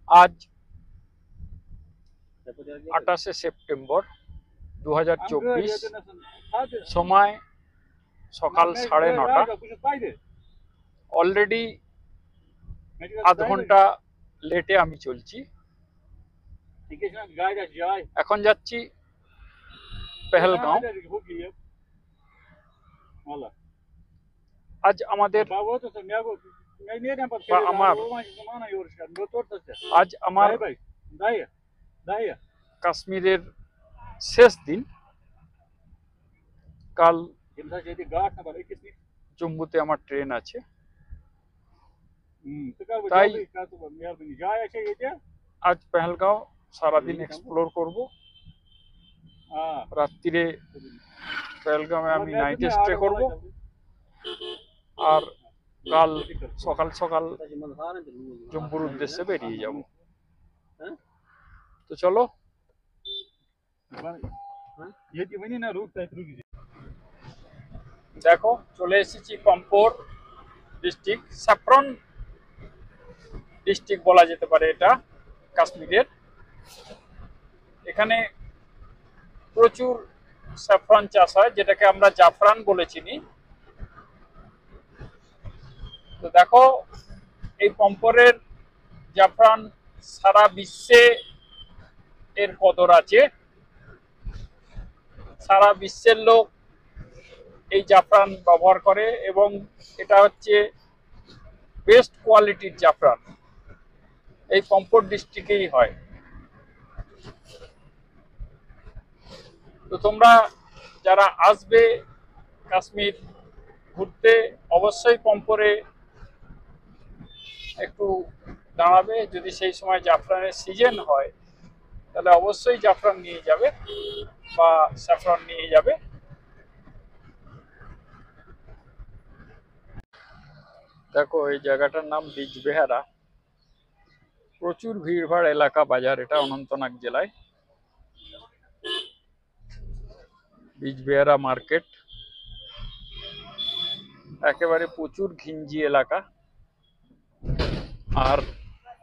আজ 28শে সেপ্টেম্বর 2024, সময় সকাল 9:30। অলরেডি আধ ঘন্টা লেটে আমি চলছি। এখন যাচ্ছি পেহেলগাঁও। আজ আমার কাশ্মীরের শেষ দিন। কাল জম্মুতে আমার ট্রেন আছে, তাই আজ পেহেলগাঁও সারাদিন এক্সপ্লোর করব। রাত্রিরে পেহেলগাঁওয়ে আমি নাইট স্টে করব, আর কাল সকাল সকাল জম্মুর উদ্দেশ্যে বেরিয়ে যাব। তো চলো। দেখো, চলে এসেছি পাম্পোর ডিস্ট্রিক্ট, স্যাফরন ডিস্ট্রিক্ট বলা যেতে পারে এটা কাশ্মীরের। এখানে প্রচুর স্যাফরন চাষ হয়, যেটাকে আমরা জাফরান বলে চিনি। তো দেখো, এই পম্পোরের জাফরান সারা বিশ্বে এর কদর আছে। সারা বিশ্বের লোক এই জাফরান ব্যবহার করে, এবং এটা হচ্ছে বেস্ট কোয়ালিটির জাফরান। এই পম্পোর ডিস্ট্রিক্টেই হয়। তো তোমরা যারা আসবে কাশ্মীর ঘুরতে, অবশ্যই পম্পোরে একটু দাঁড়াবে। যদি সেই সময় জাফরানের সিজন হয়, তাহলে অবশ্যই জাফরান নিয়ে যাবে বা স্যাফরন নিয়ে যাবে। দেখো, এই জায়গাটার নাম বিজবেহারা। প্রচুর ভিড়ভাড় এলাকা, বাজার। এটা অনন্তনাগ জেলায় বিজবেহারা মার্কেট। একেবারে প্রচুর ঘিঞ্জি এলাকা, আর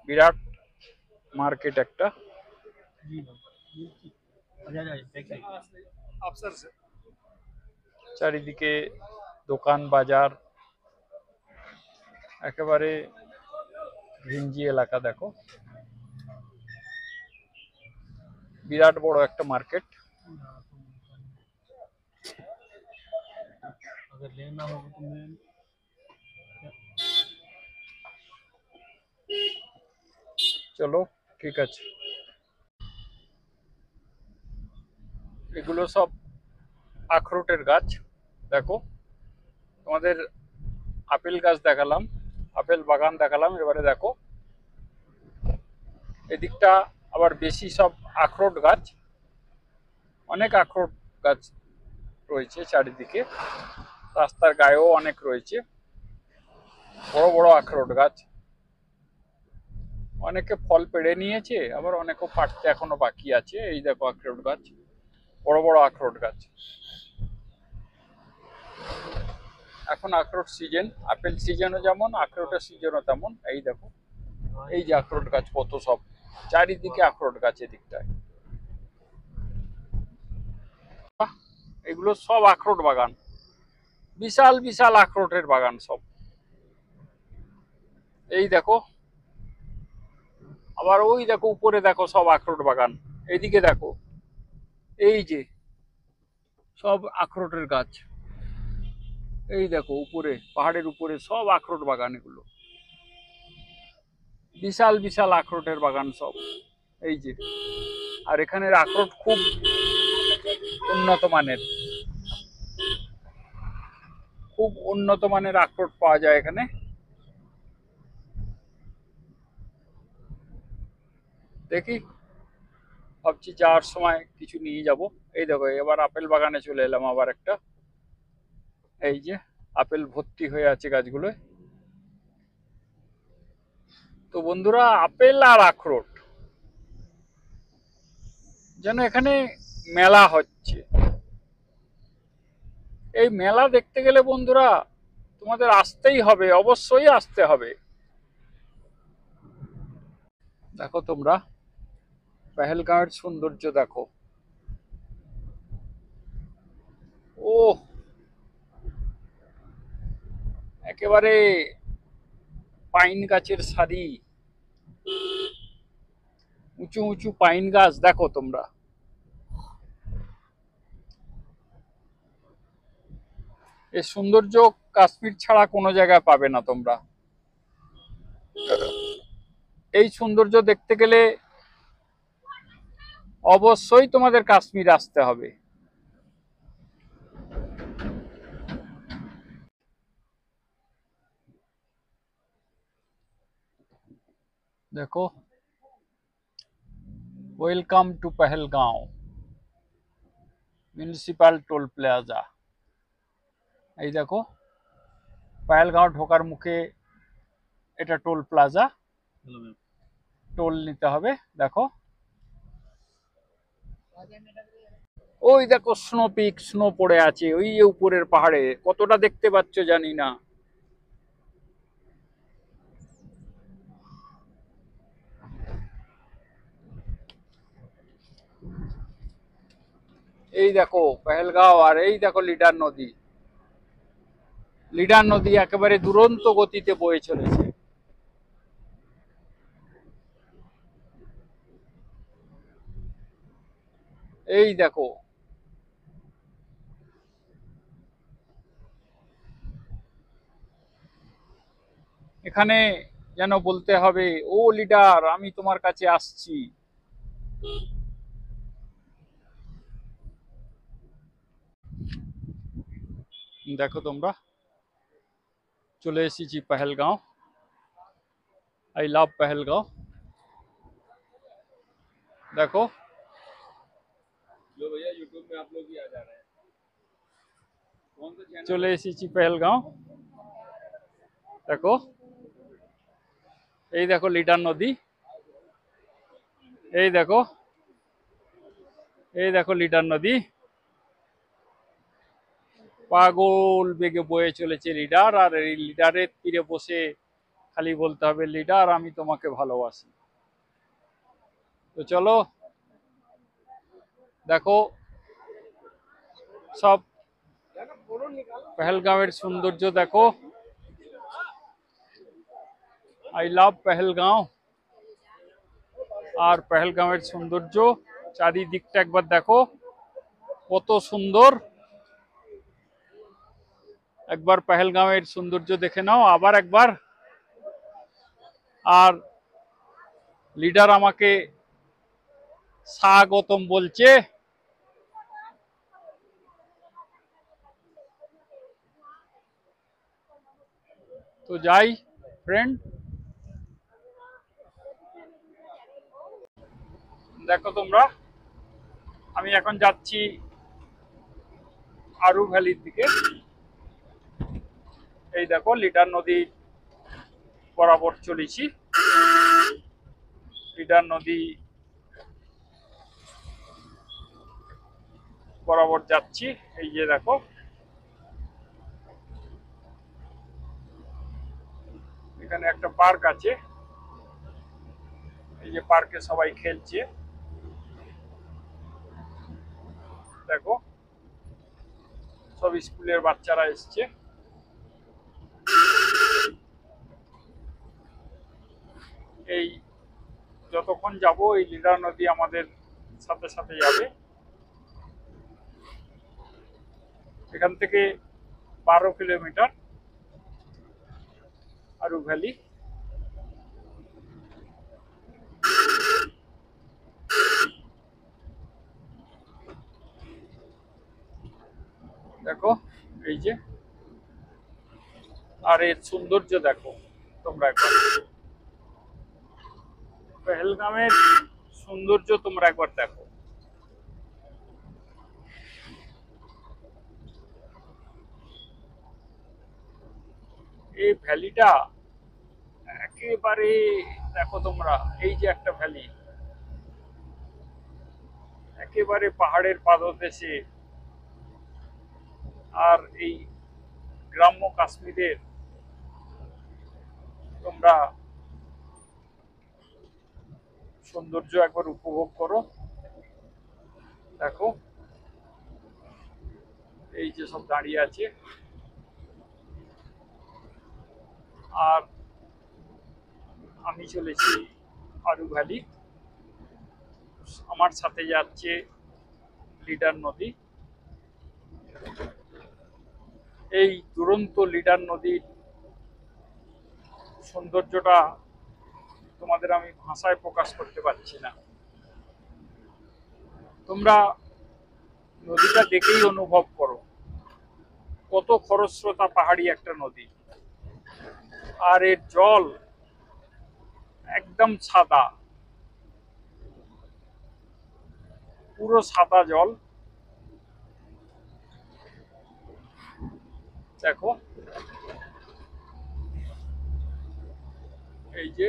বিরাট মার্কেট একটা। চারিদিকে দোকান বাজার, একেবারে ঘিঞ্জি এলাকা। দেখো, বিরাট বড় একটা মার্কেট। চলো, ঠিক আছে। এগুলো সব আখরোটের গাছ। দেখো, তোমাদের আপেল গাছ দেখালাম, আপেল বাগান দেখালাম। এবারে দেখো, এদিকটা আবার বেশি সব আখরোট গাছ। অনেক আখরোট গাছ রয়েছে চারিদিকে, রাস্তার গায়েও অনেক রয়েছে বড় বড় আখরোট গাছ। অনেকে ফল পেড়ে নিয়েছে, আবার অনেকে পাড়তে এখনো বাকি আছে। এই দেখো আখরোট গাছ, বড় বড় আখরোট গাছ। এখন আখরোট সিজন, আপেল সিজনও যেমন, আখরোটের সিজনও তেমন। এই দেখো, এই যে আখরোট গাছ কত, সব চারিদিকে আখরোট গাছ এদিকটায়। এগুলো সব আখরোট বাগান, বিশাল বিশাল আখরোটের বাগান সব। এই দেখো, আবার ওই দেখো উপরে দেখো সব আখরোট বাগান। এইদিকে দেখো, এই যে সব আখরোটের গাছ। এই দেখো উপরে, পাহাড়ের উপরে সব আখরোট বাগান। এগুলো বিশাল বিশাল আখরোটের বাগান সব। এই যে, আর এখানের আখরোট খুব উন্নত মানের, খুব উন্নত মানের আখরোট পাওয়া যায় এখানে। দেখি, ভাবছি যাওয়ার সময় কিছু নিয়ে যাব। এই দেখো, এবার আপেল বাগানে চলে এলাম আবার একটা। এই যে আপেল ভর্তি হয়ে আছে গাছগুলোয়। তো বন্ধুরা, আপেল আর আখরোট যেন এখানে মেলা হচ্ছে। এই মেলা দেখতে গেলে বন্ধুরা তোমাদের আসতেই হবে, অবশ্যই আসতে হবে। দেখো তোমরা পেহেলগাঁওয়ের সৌন্দর্য দেখো। ও একেবারে পাইন গাছের সারি, উঁচু উঁচু পাইন গাছ দেখো তোমরা। এই সৌন্দর্য কাশ্মীর ছাড়া কোনো জায়গায় পাবে না তোমরা। এই সৌন্দর্য দেখতে গেলে অবশ্যই তোমাদের কাশ্মীর আসতে হবে। দেখো, welcome to Pahalgam municipal toll plaza. এই দেখো, পেহেলগাঁও ঢোকার মুখে এটা টোল প্লাজা, টোল নিতে হবে। দেখো, ওই দেখো স্নো পিক, স্নো পড়ে আছে ওই উপরের পাহাড়ে, কতটা দেখতে পাচ্ছ জানি না। এই দেখো পেহেলগাঁও, আর এই দেখো লিডার নদী। লিডার নদী একেবারে দুরন্ত গতিতে বয়ে চলেছে। এই দেখো, এখানে যেন বলতে হবে, ও লিডার আমি তোমার কাছে আসছি। দেখো তোমরা, চলে এসেছি পেহেলগাঁও। I love Pahalgam. देखो, लो भैया यूट्यूब में आप लोग भी आ जा रहे हैं। कौन सा चैनल? चले एसेছি পেহেলগাঁও। देखो, এই দেখো লিডার নদী, এই দেখো, এই দেখো লিডার নদী, পাগল বেগে বয়ে চলেছে লিডার। আর এই লিডারের তীরে বসে খালি বলতে হবে, লিডার আমি তোমাকে ভালোবাসি। তো চলো, দেখো সব পেহেলগাঁওয়ের সৌন্দর্য দেখো। I love Pahalgam. আর পেহেলগাঁওয়ের সৌন্দর্য চারিদিকটা একবার দেখো, কত সুন্দর। একবার পেহেলগাঁওয়ের সৌন্দর্য দেখে নাও আবার একবার। আর লিডার আমাকে স্বাগতম বলছে। তো যাই ফ্রেন্ড, দেখো তোমরা, আমি এখন যাচ্ছি আরু ভ্যালির দিকে। এই দেখো লিডার নদী বরাবর চলেছি, লিডার নদী বরাবর যাচ্ছি। এই যে দেখো, এখানে একটা পার্ক আছে, এই যে পার্কে সবাই খেলছে। দেখো, সব স্কুলের বাচ্চারা এসছে। এই যতক্ষণ যাব এই লিডার নদী আমাদের সাথে সাথে যাবে। এখান থেকে 12 কিলোমিটার আরু ভ্যালি। দেখো এই যে, আর এর সৌন্দর্য দেখো তোমরা একবার, পেহেলগামের সৌন্দর্য তোমরা একবার দেখো। এই ভ্যালিটা একেবারে দেখো তোমরা, এই যে একটা ভ্যালি একেবারে পাহাড়ের পাদদেশে। আর এই গ্রাম্য কাশ্মীরের তোমরা সৌন্দর্য একবার উপভোগ করো। দেখো এই যে সব দাঁড়িয়ে আছে, আর আমি চলেছি আরু ভ্যালি। আমার সাথে যাচ্ছে লিডার নদী। এই দুরন্ত লিডার নদীর সৌন্দর্যটা তোমাদের আমি ভাষায় প্রকাশ করতে পারছি না। তোমরা নদীটা দেখেই অনুভব করো কত খরস্রোতা পাহাড়ি একটা নদী, আর এর জল একদম সাদা, পুরো সাদা জল। দেখো এই যে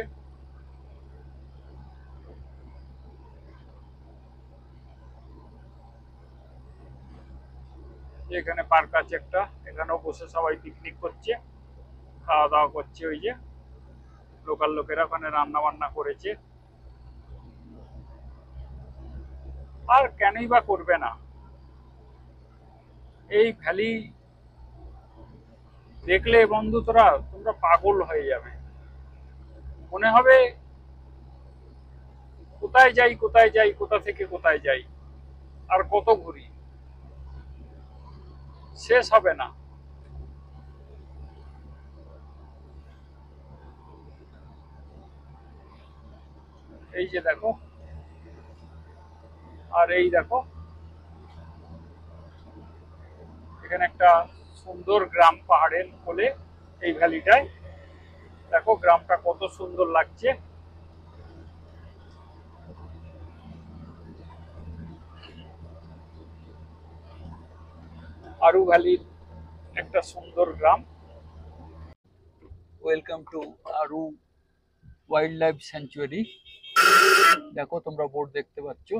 এখানে পার্ক আছে একটা, এখানেও বসে সবাই পিকনিক করছে, খাওয়া দাওয়া করছে। ওই যে লোকাল লোকেরা ওখানে রান্না বান্না করেছে, আর কেনই বা করবে না। এই ভ্যালি দেখলে বন্ধু তোমরা পাগল হয়ে যাবে, মনে হবে কোথায় যাই কোথায় যাই, কোথা থেকে কোথায় যাই, আর কত ঘুরি, শেষ হবে না। এই যে দেখো, আর এই দেখো এখানে একটা সুন্দর গ্রাম পাহাড়ের কোলে, এই ভ্যালিটায় দেখো গ্রামটা কত সুন্দর লাগছে। আরু ভ্যালির একটা সুন্দর গ্রাম। Welcome to Aru wildlife sanctuary. দেখো তোমরা বোর্ড দেখতে পাচ্ছ।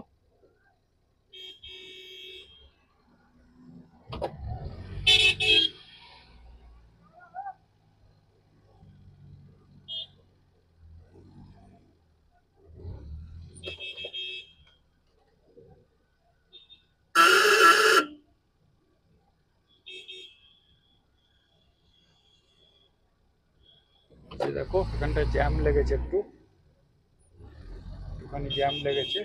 দেখো এখানটা জ্যাম লেগেছে, একটুখানি জ্যাম লেগেছে।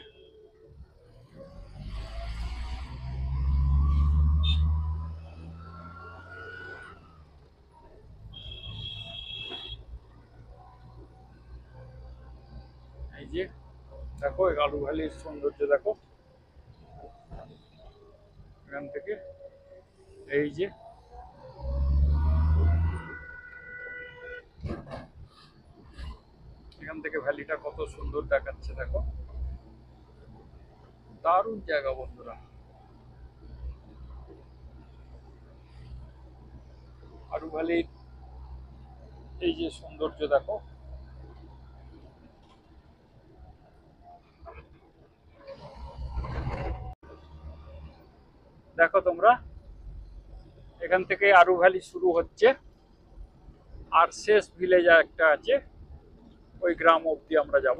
এই যে দেখো আরু ভ্যালির সৌন্দর্য দেখো এখান থেকে। এই যে এখান থেকে ভ্যালিটা কত সুন্দর দেখাচ্ছে, দেখো দারুণ জায়গা বন্ধুরা। আরু ভ্যালির এই যে সৌন্দর্য দেখো। দেখো তোমরা এখান থেকে আরু ভ্যালি শুরু হচ্ছে, আর শেষ ভিলেজ একটা আছে, ওই গ্রাম অবধি আমরা যাব।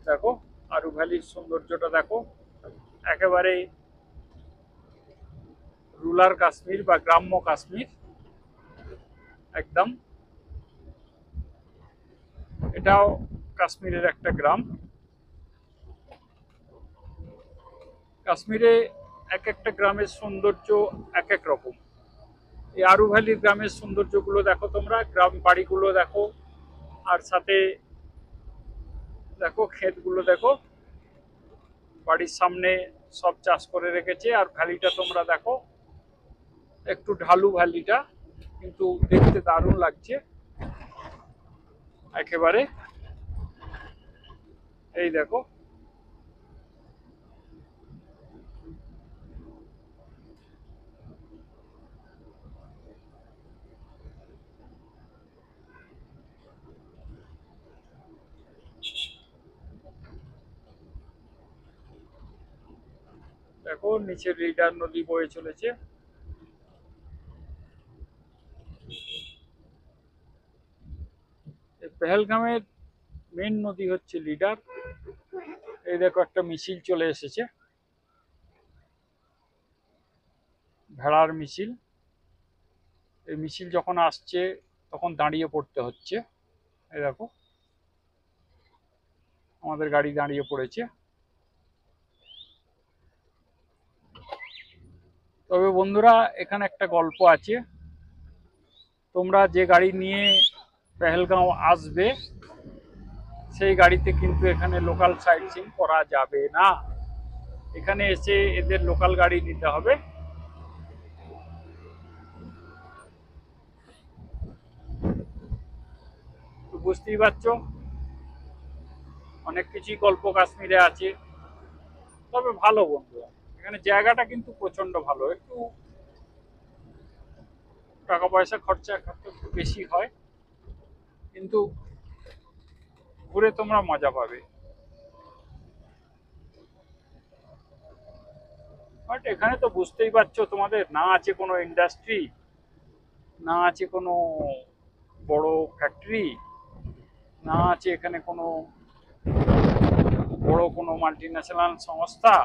দেখো আরু ভ্যালির সৌন্দর্যটা দেখো, একেবারে রুরাল কাশ্মীর বা গ্রাম্য কাশ্মীর একদম। এটাও কাশ্মীরের একটা গ্রাম। কাশ্মীরে এক একটা গ্রামের সৌন্দর্য এক এক রকম। এই আরু ভ্যালির গ্রামের সৌন্দর্যগুলো দেখো তোমরা, গ্রাম বাড়িগুলো দেখো, আর সাথে দেখো ক্ষেতগুলো দেখো, বাড়ির সামনে সব চাষ করে রেখেছে। আর ভ্যালিটা তোমরা দেখো, একটু ঢালু ভ্যালিটা, কিন্তু দেখতে দারুণ লাগছে একেবারে। এই দেখো দেখো নিচে লিডার নদী বয়ে চলেছে। পেহেলগামের মেন নদী হচ্ছে লিডার। এই দেখো একটা মিছিল চলে এসেছে, ভেড়ার মিছিল। এই মিছিল যখন আসছে তখন দাঁড়িয়ে পড়তে হচ্ছে। এই দেখো আমাদের গাড়ি দাঁড়িয়ে পড়েছে। তবে বন্ধুরা এখানে একটা গল্প আছে, তোমরা যে গাড়ি নিয়ে পেহেলগাঁও আসবে সেই গাড়িতে কিন্তু এখানে লোকাল সাইট সিইং করা যাবে না। এখানে এসে এদের লোকাল গাড়ি নিতে হবে। তো বুঝতেই পারছো অনেক কিছুই গল্প কাশ্মীরে আছে। তবে ভালো বন্ধুরা, এখানে জায়গাটা কিন্তু প্রচন্ড ভালো। একটু টাকা পয়সা খরচা একটু বেশি হয়, কিন্তু ঘুরে তোমরা মজা পাবে। বাট এখানে তো বুঝতেই পারছো তোমাদের না আছে কোনো ইন্ডাস্ট্রি, না আছে কোনো বড় ফ্যাক্টরি, না আছে এখানে কোনো বড় কোনো মাল্টিন্যাশনাল সংস্থা।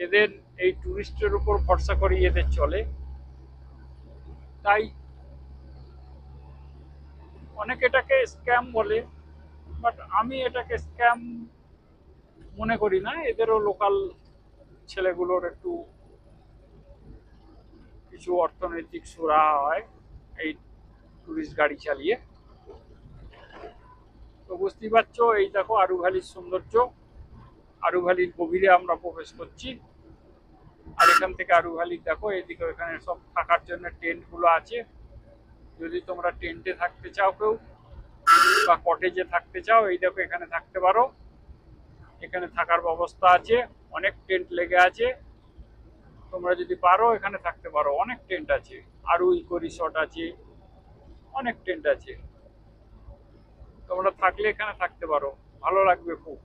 এদের এই টুরিস্টের উপর ভরসা করে এদের চলে। তাই অনেকে এটাকে স্ক্যাম বলে, বাট আমি এটাকে স্ক্যাম মনে করি না। এদেরও লোকাল ছেলেগুলোর একটু কিছু অর্থনৈতিক সুরাহা হয় এই টুরিস্ট গাড়ি চালিয়ে। তো বুঝতেই পারছো এই দেখো আরু ভ্যালির সৌন্দর্য। আরু ভ্যালির গভীরে আমরা প্রবেশ করছি। আর এখান থেকে আরু ভ্যালি দেখো, এইদিকে এখানে সব থাকার জন্য টেন্ট গুলো আছে। যদি তোমরা টেন্টে থাকতে চাও কেউ বা কটেজে থাকতে চাও, এই দেখো এখানে থাকতে পারো। এখানে থাকার ব্যবস্থা আছে, অনেক টেন্ট লেগে আছে। তোমরা যদি পারো এখানে থাকতে পারো, অনেক টেন্ট আছে। আরো ইকো রিসর্ট আছে, অনেক টেন্ট আছে। তোমরা থাকলে এখানে থাকতে পারো, ভালো লাগবে খুব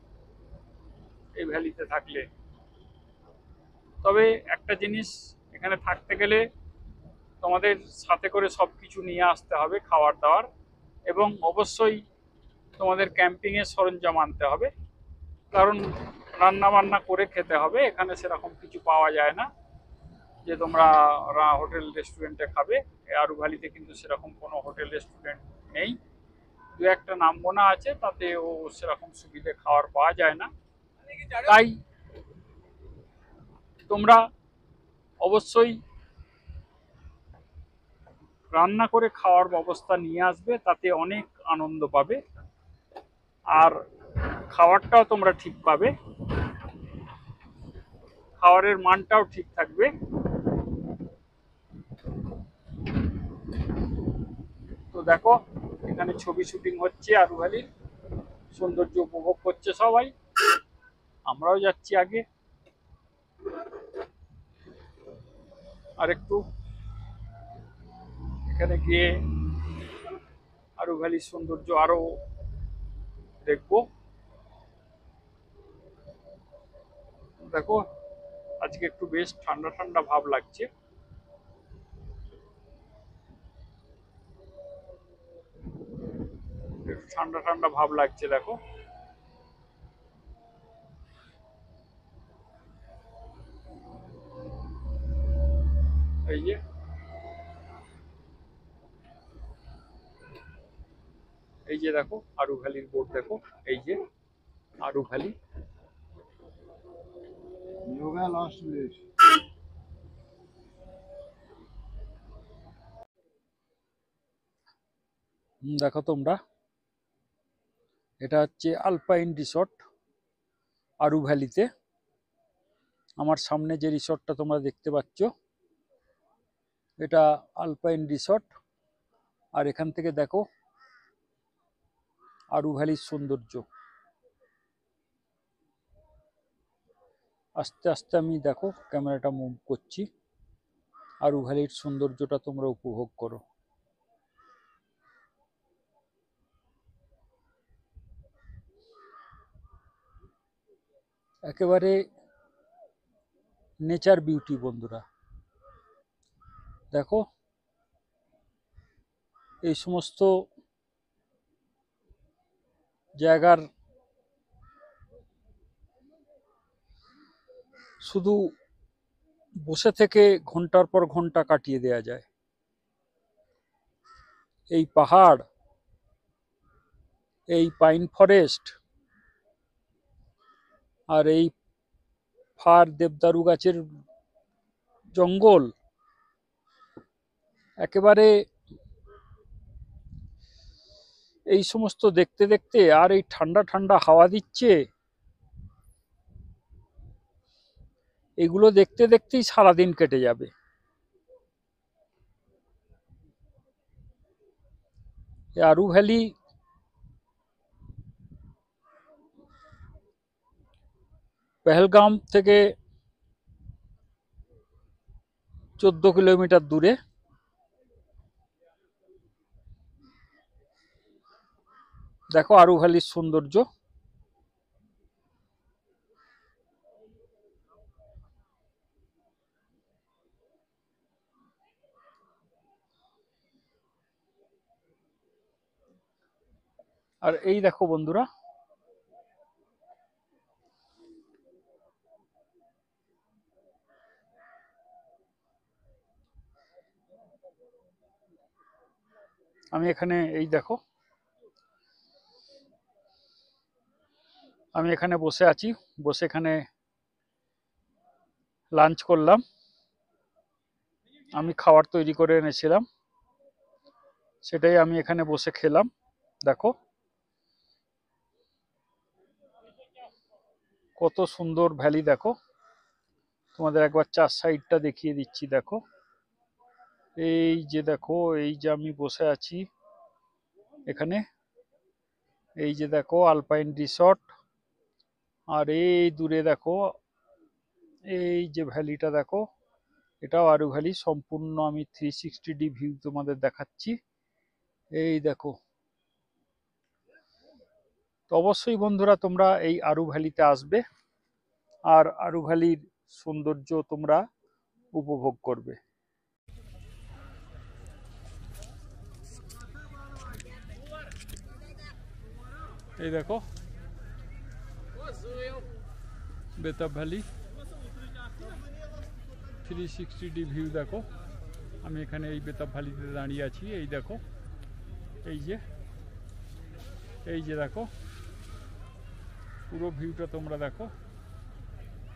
এই ভ্যালিতে থাকলে। তবে একটা জিনিস, এখানে থাকতে গেলে তোমাদের সাথে করে সব কিছু নিয়ে আসতে হবে, খাবার দাবার, এবং অবশ্যই তোমাদের ক্যাম্পিংয়ের সরঞ্জাম আনতে হবে। কারণ রান্না বান্না করে খেতে হবে, এখানে সেরকম কিছু পাওয়া যায় না যে তোমরা হোটেল রেস্টুরেন্টে খাবে। আরু ভ্যালিতে কিন্তু সেরকম কোনো হোটেল রেস্টুরেন্ট নেই। দু একটা নাম গোনা আছে, তাতেও সেরকম সুবিধে খাওয়ার পাওয়া যায় না। তাই তোমরা অবশ্যই রান্না করে খাওয়ার ব্যবস্থা নিয়ে আসবে, তাতে অনেক আনন্দ পাবে। আর খাবারটাও তোমরা ঠিক পাবে, খাবারের মানটাও ঠিক থাকবে। তো দেখো এখানে ছবি শুটিং হচ্ছে, আরু ভ্যালির সৌন্দর্য উপভোগ করছে সবাই, আমরাও যাচ্ছি আগে। আর একটু এখানে গিয়ে আরু ভ্যালির সৌন্দর্য আরো দেখবো। দেখো আজকে একটু বেশ ঠান্ডা ঠান্ডা ভাব লাগছে। একটু ঠান্ডা ঠান্ডা ভাব লাগছে দেখো। এই যে এই যে দেখো আরু ভ্যালির বোর্ড দেখো, এই যে আরু ভ্যালি। দেখো তোমরা, এটা হচ্ছে আলপাইন রিসর্ট আরু ভ্যালিতে। আমার সামনে যে রিসর্টটা তোমরা দেখতে পাচ্ছ এটা আলপাইন রিসর্ট। আর এখান থেকে দেখো আরু ভ্যালির সৌন্দর্য। আস্তে আস্তে আমি দেখো ক্যামেরাটা মুভ করছি, আরু ভ্যালির সৌন্দর্যটা তোমরা উপভোগ করো। একেবারে নেচার বিউটি বন্ধুরা। দেখো এই সমস্ত জায়গার শুধু বসে থেকে ঘন্টার পর ঘন্টা কাটিয়ে দেয়া যায়। এই পাহাড়, এই পাইন ফরেস্ট আর এই ফার দেবদারু গাছের জঙ্গল একেবারে এই সমস্ত দেখতে দেখতে, আর এই ঠান্ডা ঠান্ডা হাওয়া দিচ্ছে, এগুলো দেখতে দেখতেই সারাদিন কেটে যাবে। আরু ভ্যালি পেহেলগাম থেকে 14 কিলোমিটার দূরে। দেখো আরু ভ্যালির সৌন্দর্য। আর এই দেখো বন্ধুরা, আমি এখানে, এই দেখো আমি এখানে বসে আছি, বসে এখানে লাঞ্চ করলাম। আমি খাবার তৈরি করে এনেছিলাম, সেটাই আমি এখানে বসে খেলাম। দেখো কত সুন্দর ভ্যালি, দেখো তোমাদের একবার চার সাইডটা দেখিয়ে দিচ্ছি। দেখো এই যে, দেখো এই যে আমি বসে আছি এখানে, এই যে দেখো আলপাইন রিসর্ট, আর এই দূরে দেখো এই যে ভ্যালিটা দেখো, এটাও আরু ভ্যালি। সম্পূর্ণ আমি 360 ভিউ তোমাদের দেখাচ্ছি। এই দেখো। তো অবশ্যই বন্ধুরা তোমরা এই আরু ভ্যালিতে আসবে আর আরু ভ্যালির সৌন্দর্য তোমরা উপভোগ করবে। এই দেখো বেতাব ভ্যালি 360 ভিউ দেখো। আমি এখানে এই বেতাব ভ্যালিতে দাঁড়িয়ে আছি। এই দেখো এই যে দেখো পুরো ভিউটা তোমরা দেখো।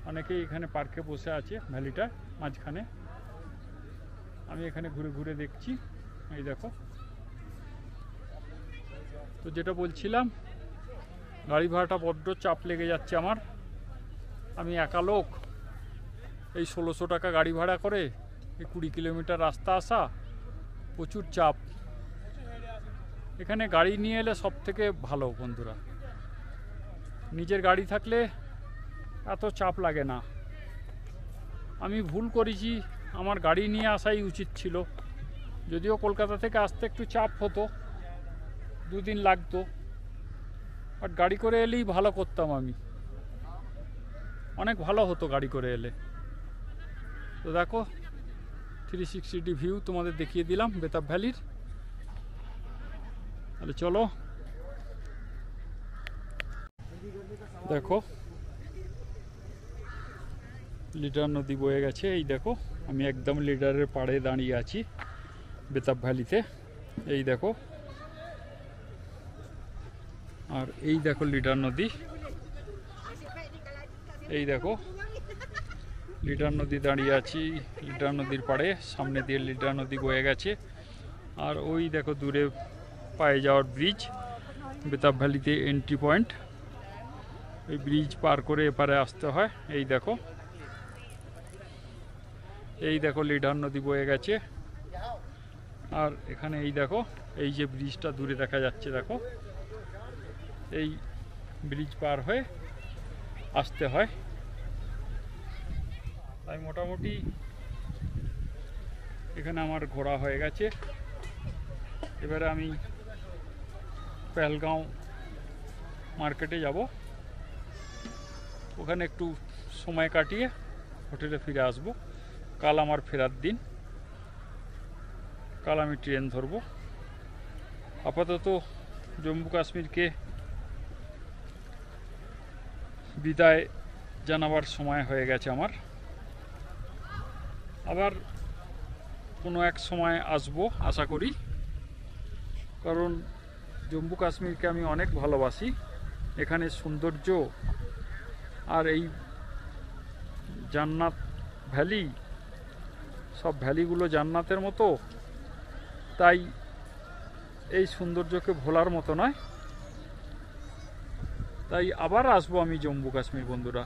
অনেকেই এখানে পার্কে বসে আছে ভ্যালিটা মাঝখানে। আমি এখানে ঘুরে ঘুরে দেখছি। এই দেখো। তো যেটা বলছিলাম, গাড়ি ভাড়াটা বড্ড চাপ লেগে যাচ্ছে আমার। আমি একা লোক, এই 1600 টাকা গাড়ি ভাড়া করে এই 20 কিলোমিটার রাস্তা আসা, প্রচুর চাপ। এখানে গাড়ি নিয়ে এলে সব থেকে ভালো বন্ধুরা। নিজের গাড়ি থাকলে এত চাপ লাগে না। আমি ভুল করেছি, আমার গাড়ি নিয়ে আসাই উচিত ছিল। যদিও কলকাতা থেকে আসতে একটু চাপ হতো, 2 দিন লাগতো, বাট গাড়ি করে এলেই ভালো করতাম আমি। অনেক ভালো হতো গাড়ি করে এলে। তো দেখো 360 ভিউ তোমাদের দেখিয়ে দিলাম বেতাব ভ্যালির। তাহলে চলো দেখো লিডার নদী বয়ে গেছে। এই দেখো আমি একদম লিডারের পাড়ে দাঁড়িয়ে আছি বেতাব ভ্যালিতে। এই দেখো, আর এই দেখো লিডার নদী। এই দেখো লিডার নদী দাঁড়িয়ে আছি লিডার নদীর পাড়ে। সামনে দিয়ে লিডার নদী বয়ে গেছে। আর ওই দেখো দূরে পায়ে যাওয়ার ব্রিজ, বেতাব ভ্যালিতে এন্ট্রি পয়েন্ট। এই ব্রিজ পার করে এপারে আসতে হয়। এই দেখো লিডার নদী বয়ে গেছে। আর এখানে এই দেখো এই যে ব্রিজটা দূরে দেখা যাচ্ছে, দেখো এই ব্রিজ পার হয়ে আসতে হয়। তাই মোটামুটি এখানে আমার ঘোরা হয়ে গেছে। এবারে আমি পেহেলগাঁও মার্কেটে যাব, ওখানে একটু সময় কাটিয়ে হোটেলে ফিরে আসব। কাল আমার ফেরার দিন, কাল আমি ট্রেন ধরব। আপাতত জম্মু কাশ্মীরকে বিদায় জানাবার সময় হয়ে গেছে আমার। আবার কোনো এক সময় আসবো আশা করি, কারণ জম্মু কাশ্মীরকে আমি অনেক ভালোবাসি। এখানে সৌন্দর্য আর এই জান্নাত ভ্যালি, সব ভ্যালিগুলো জান্নাতের মতো, তাই এই সৌন্দর্যকে ভোলার মতো নয়। তাই আবার আসবো আমি জম্মু কাশ্মীর বন্ধুরা।